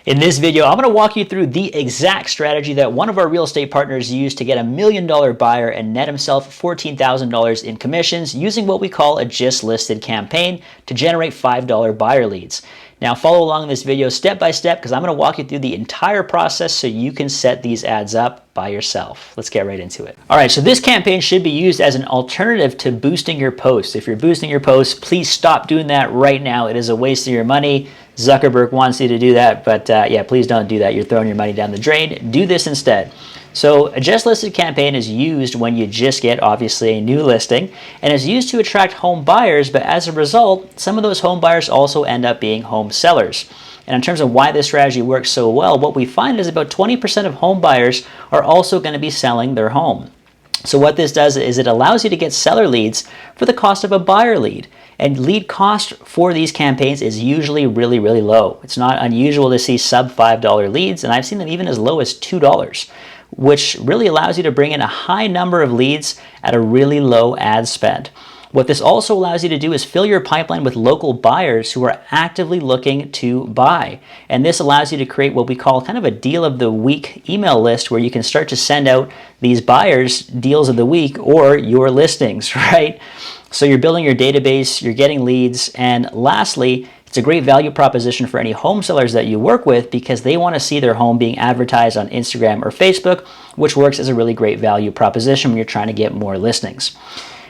In this video, I'm going to walk you through the exact strategy that one of our real estate partners used to get a $1 million buyer and net himself $14,000 in commissions using what we call a just listed campaign to generate $5 buyer leads. Now follow along in this video step by step because I'm going to walk you through the entire process so you can set these ads up by yourself. Let's get right into it. All right, so this campaign should be used as an alternative to boosting your posts. If you're boosting your posts, please stop doing that right now. It is a waste of your money. Zuckerberg wants you to do that, but yeah, please don't do that. You're throwing your money down the drain. Do this instead. So a just listed campaign is used when you just get, obviously, a new listing, and is used to attract home buyers, but as a result, some of those home buyers also end up being home sellers. And in terms of why this strategy works so well, what we find is about 20% of home buyers are also going to be selling their home. So what this does is it allows you to get seller leads for the cost of a buyer lead. And lead cost for these campaigns is usually really, really low. It's not unusual to see sub $5 leads, and I've seen them even as low as $2, which really allows you to bring in a high number of leads at a really low ad spend. What this also allows you to do is fill your pipeline with local buyers who are actively looking to buy. And this allows you to create what we call kind of a deal of the week email list where you can start to send out these buyers deals of the week or your listings, right? So you're building your database, you're getting leads, and lastly, it's a great value proposition for any home sellers that you work with because they want to see their home being advertised on Instagram or Facebook, which works as a really great value proposition when you're trying to get more listings.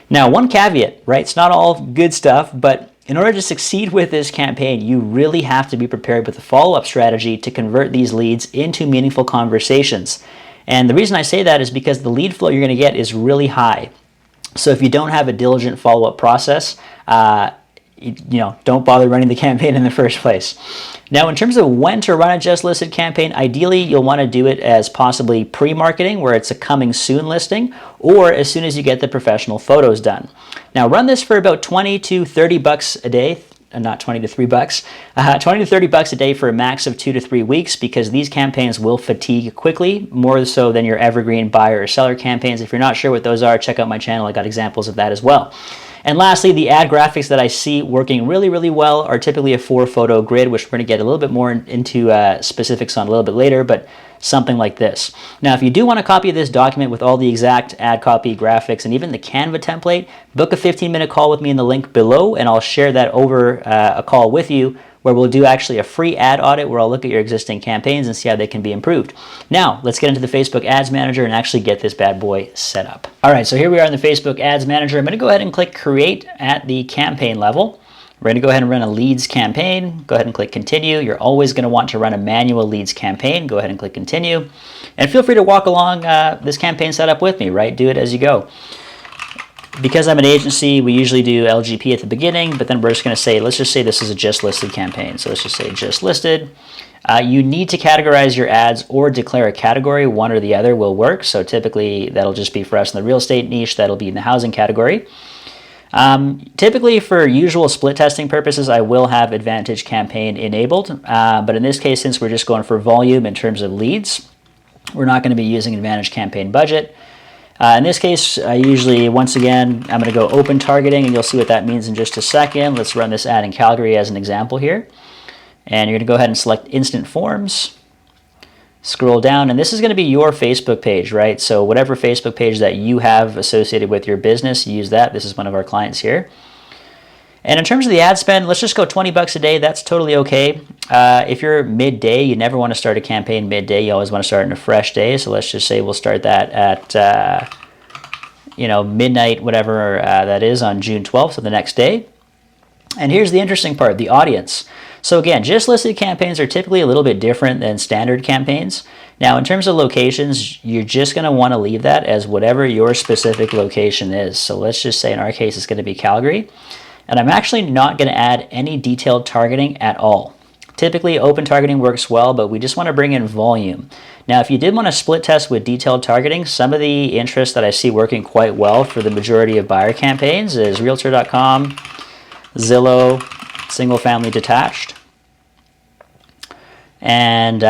Now, one caveat, right? It's not all good stuff, but in order to succeed with this campaign, you really have to be prepared with a follow-up strategy to convert these leads into meaningful conversations. And the reason I say that is because the lead flow you're going to get is really high. So if you don't have a diligent follow-up process, don't bother running the campaign in the first place. Now, in terms of when to run a just listed campaign, ideally you'll want to do it as possibly pre-marketing, where it's a coming soon listing, or as soon as you get the professional photos done. Now, run this for about 20 to 30 bucks a day. Not 20 to $3, 20 to 30 bucks a day for a max of 2 to 3 weeks because these campaigns will fatigue quickly, more so than your evergreen buyer or seller campaigns. If you're not sure what those are, check out my channel. I got examples of that as well. And lastly, the ad graphics that I see working really, really well are typically a 4-photo grid, which we're going to get a little bit more into specifics on a little bit later, but something like this. Now, if you do want a copy of this document with all the exact ad copy, graphics, and even the Canva template, book a 15-minute call with me in the link below, and I'll share that over a call with you where we'll do actually a free ad audit where I'll look at your existing campaigns and see how they can be improved. Now, let's get into the Facebook Ads Manager and actually get this bad boy set up. All right, so here we are in the Facebook Ads Manager. I'm going to go ahead and click Create at the campaign level. We're going to go ahead and run a leads campaign. Go ahead and click Continue. You're always going to want to run a manual leads campaign. Go ahead and click Continue. And feel free to walk along this campaign setup with me, right? Do it as you go. Because I'm an agency, we usually do LGP at the beginning, but then we're just going to say, let's just say this is a just listed campaign. So let's just say just listed. You need to categorize your ads or declare a category. One or the other will work. So typically that'll just be for us in the real estate niche. That'll be in the housing category. Typically for usual split testing purposes, I will have Advantage campaign enabled. But in this case, since we're just going for volume in terms of leads, we're not going to be using Advantage campaign budget. In this case, I usually, once again, I'm going to go open targeting, and you'll see what that means in just a second. Let's run this ad in Calgary as an example here. And you're going to go ahead and select Instant Forms. Scroll down, and this is going to be your Facebook page, right? So whatever Facebook page that you have associated with your business, use that. This is one of our clients here. And in terms of the ad spend, let's just go 20 bucks a day. That's totally okay. If you're midday, you never want to start a campaign midday. You always want to start in a fresh day. So let's just say we'll start that at midnight, whatever that is, on June 12th, so the next day. And here's the interesting part, the audience. So again, just listed campaigns are typically a little bit different than standard campaigns. Now, in terms of locations, you're just going to want to leave that as whatever your specific location is. So let's just say in our case, it's going to be Calgary. And I'm actually not going to add any detailed targeting at all. Typically, open targeting works well, but we just want to bring in volume. Now, if you did want to split test with detailed targeting, some of the interests that I see working quite well for the majority of buyer campaigns is Realtor.com, Zillow, single family detached, and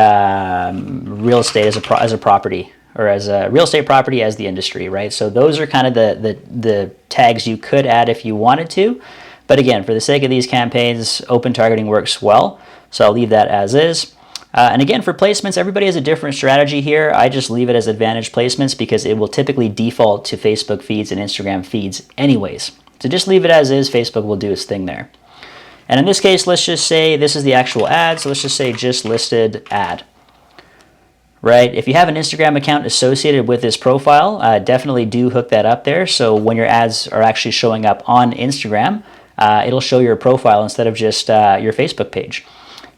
real estate as a property, or as a real estate property as the industry, right? So those are kind of the tags you could add if you wanted to. But again, for the sake of these campaigns, open targeting works well. So I'll leave that as is. And again, for placements, everybody has a different strategy here. I just leave it as advantage placements because it will typically default to Facebook feeds and Instagram feeds anyways. So just leave it as is. Facebook will do its thing there. And in this case, let's just say this is the actual ad. So let's just say just listed ad. Right? If you have an Instagram account associated with this profile, definitely do hook that up there. So when your ads are actually showing up on Instagram, it'll show your profile instead of just your Facebook page.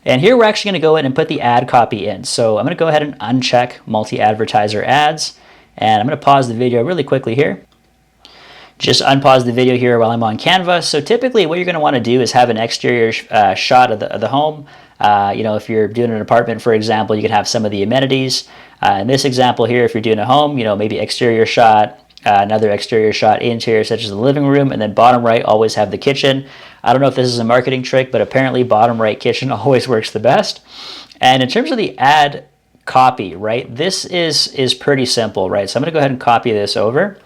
And here we're actually going to go in and put the ad copy in. So I'm going to go ahead and uncheck multi-advertiser ads. And I'm going to pause the video really quickly here. Just unpause the video here while I'm on Canva. So typically what you're going to want to do is have an exterior shot of the home. If you're doing an apartment, for example, you can have some of the amenities. In this example here, if you're doing a home, maybe exterior shot, another exterior shot, interior such as the living room, and then bottom right always have the kitchen. I don't know if this is a marketing trick, but apparently bottom right kitchen always works the best. And in terms of the ad copy, right, this is pretty simple, right? So I'm going to go ahead and copy this over.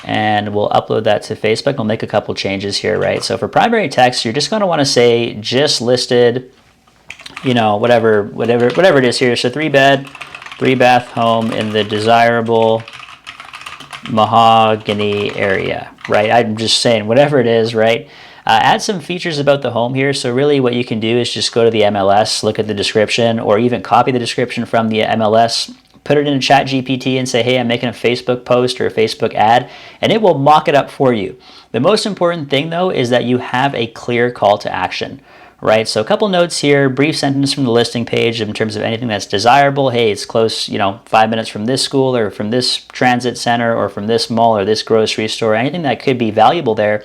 And we'll upload that to Facebook. We'll make a couple changes here, right? So for primary text, you're just going to want to say just listed, whatever it is here. So 3-bed, 3-bath home in the desirable mahogany area, right? I'm just saying whatever it is, right? Add some features about the home here. So really what you can do is just go to the MLS, look at the description, or even copy the description from the MLS, put it in a chat GPT and say, hey, I'm making a Facebook post or a Facebook ad, and it will mock it up for you. The most important thing though is that you have a clear call to action, right? So a couple notes here, brief sentence from the listing page in terms of anything that's desirable. Hey, it's close, 5 minutes from this school or from this transit center or from this mall or this grocery store, anything that could be valuable there.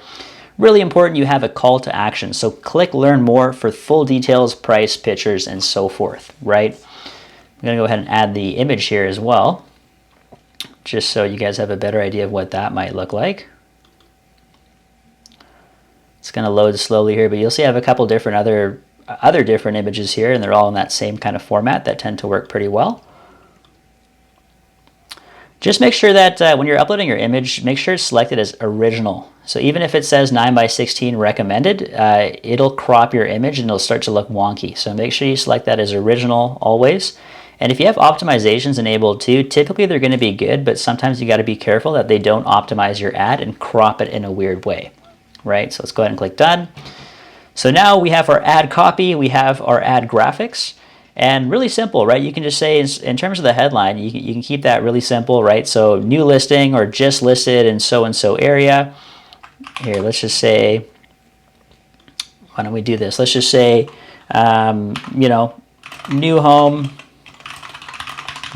Really important you have a call to action. So click learn more for full details, price, pictures, and so forth, right? I'm going to go ahead and add the image here as well, just so you guys have a better idea of what that might look like. It's going to load slowly here, but you'll see I have a couple different other different images here, and they're all in that same kind of format that tend to work pretty well. Just make sure that when you're uploading your image, make sure it's selected as original. So even if it says 9:16 recommended, it'll crop your image and it'll start to look wonky. So make sure you select that as original always. And if you have optimizations enabled too, typically they're going to be good, but sometimes you got to be careful that they don't optimize your ad and crop it in a weird way, right? So let's go ahead and click done. So now we have our ad copy, we have our ad graphics, and really simple, right? You can just say in terms of the headline, you can keep that really simple, right? So new listing or just listed in so-and-so area. Here, let's just say, why don't we do this? Let's just say, new home,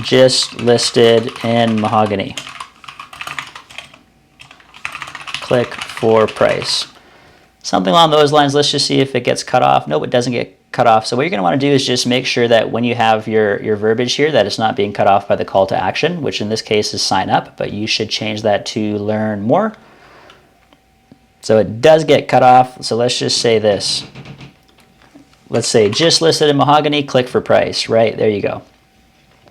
just listed in mahogany. Click for price. Something along those lines. Let's just see if it gets cut off. Nope, it doesn't get cut off. So what you're going to want to do is just make sure that when you have your verbiage here, that it's not being cut off by the call to action, which in this case is sign up, but you should change that to learn more. So it does get cut off. So let's just say this. Let's say just listed in mahogany, click for price, right? There you go.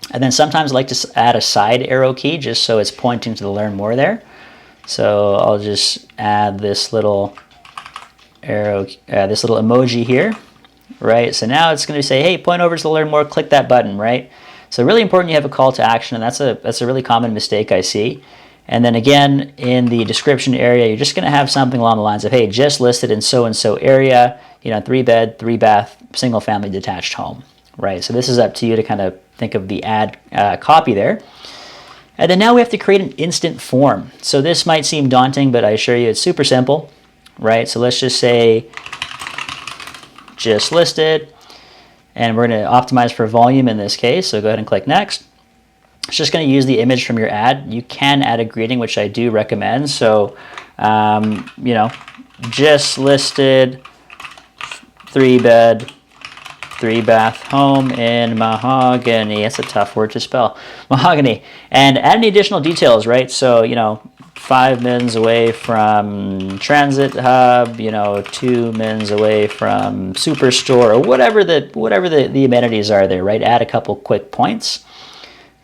And then sometimes I like to add a side arrow key just so it's pointing to the learn more there. So I'll just add this little arrow, this little emoji here, right? So now it's going to say, hey, point over to the learn more, click that button, right? So really important you have a call to action, and that's a really common mistake I see. And then again, in the description area, you're just going to have something along the lines of, hey, just listed in so-and-so area, 3-bed, 3-bath, single-family detached home, right? So this is up to you to kind of think of the ad copy there. And then now we have to create an instant form. So this might seem daunting, but I assure you it's super simple, right? So let's just say just listed, and we're going to optimize for volume in this case. So go ahead and click next. It's just going to use the image from your ad. You can add a greeting, which I do recommend. So, just listed 3-bed, 3-bath home in mahogany. That's a tough word to spell. Mahogany. And add any additional details, right? So, 5 mins away from transit hub, 2 mins away from superstore, or whatever the amenities are there, right? Add a couple quick points.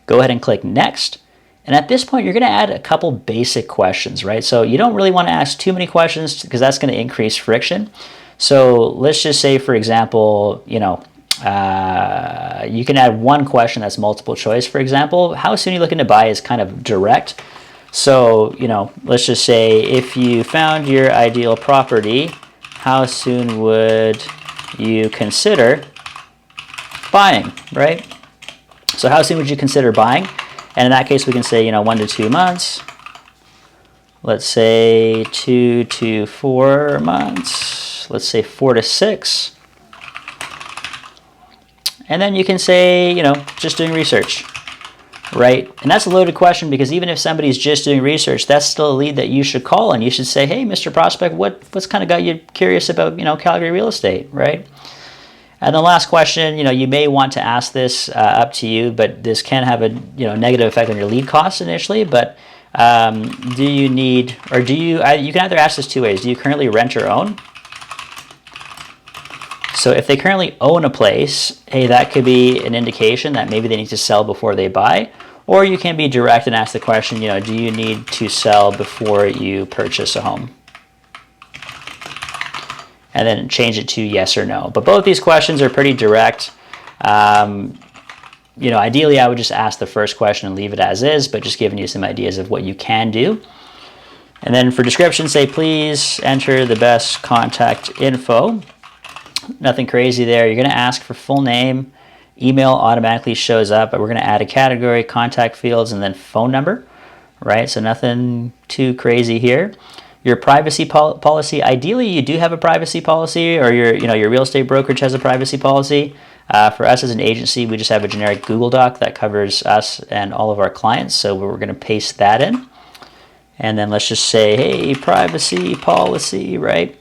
Go ahead and click next. And at this point, you're going to add a couple basic questions, right? So you don't really want to ask too many questions because that's going to increase friction. So let's just say, for example, You can add one question that's multiple choice. For example, how soon are you looking to buy is kind of direct. So, you know, let's just say if you found your ideal property, how soon would you consider buying, right? So how soon would you consider buying? And in that case, we can say, you know, 1 to 2 months. Let's say 2 to 4 months. Let's say 4 to 6. And then you can say, you know, just doing research, right? And that's a loaded question because even if somebody's just doing research, that's still a lead that you should call, and you should say, hey, Mr. Prospect, what's kind of got you curious about, you know, Calgary real estate, right? And the last question, you know, you may want to ask this, up to you, but this can have a, you know, negative effect on your lead costs initially. But do you need, or do you, you can either ask this two ways. Do you currently rent or own? So if they currently own a place, hey, that could be an indication that maybe they need to sell before they buy. Or you can be direct and ask the question, you know, do you need to sell before you purchase a home? And then change it to yes or no. But both these questions are pretty direct. You know, ideally I would just ask the first question and leave it as is, but just giving you some ideas of what you can do. And then for description, say, please enter the best contact info. Nothing crazy there. You're going to ask for full name. Email automatically shows up, but we're going to add a category, contact fields, and then phone number, right? So nothing too crazy here. Your privacy policy, ideally you do have a privacy policy, or your real estate brokerage has a privacy policy. For us as an agency, we just have a generic Google Doc that covers us and all of our clients, so we're going to paste that in. And then let's just say, hey, privacy policy, right?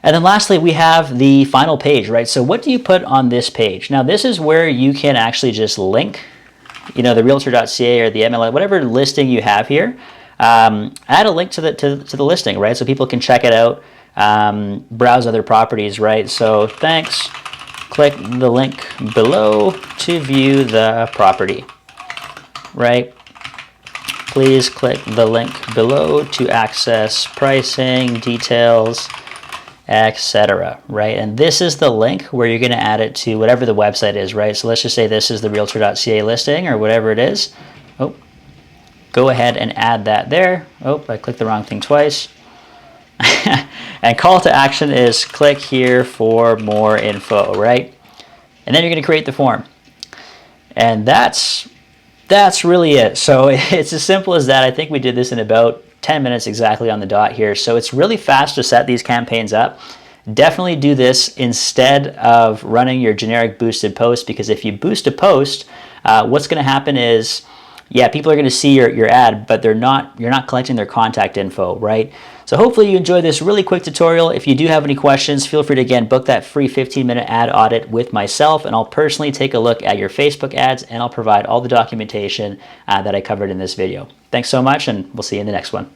And then lastly, we have the final page, right? So what do you put on this page? Now, this is where you can actually just link, you know, the realtor.ca or the MLS, whatever listing you have here. Add a link to the listing, right? So people can check it out, browse other properties, right? So thanks, click the link below to view the property, right? Please click the link below to access pricing, details, etc., right? And this is the link where you're going to add it to whatever the website is, right? So let's just say this is the realtor.ca listing or whatever it is. Oh, go ahead and add that there. Oh, I clicked the wrong thing twice. And call to action is click here for more info, right? And then you're going to create the form. And that's really it. So it's as simple as that. I think we did this in about 10 minutes exactly on the dot here. So it's really fast to set these campaigns up. Definitely do this instead of running your generic boosted post, because if you boost a post, what's going to happen is, yeah, people are going to see your ad, but you're not collecting their contact info, right? So hopefully you enjoyed this really quick tutorial. If you do have any questions, feel free to, again, book that free 15-minute ad audit with myself, and I'll personally take a look at your Facebook ads, and I'll provide all the documentation that I covered in this video. Thanks so much, and we'll see you in the next one.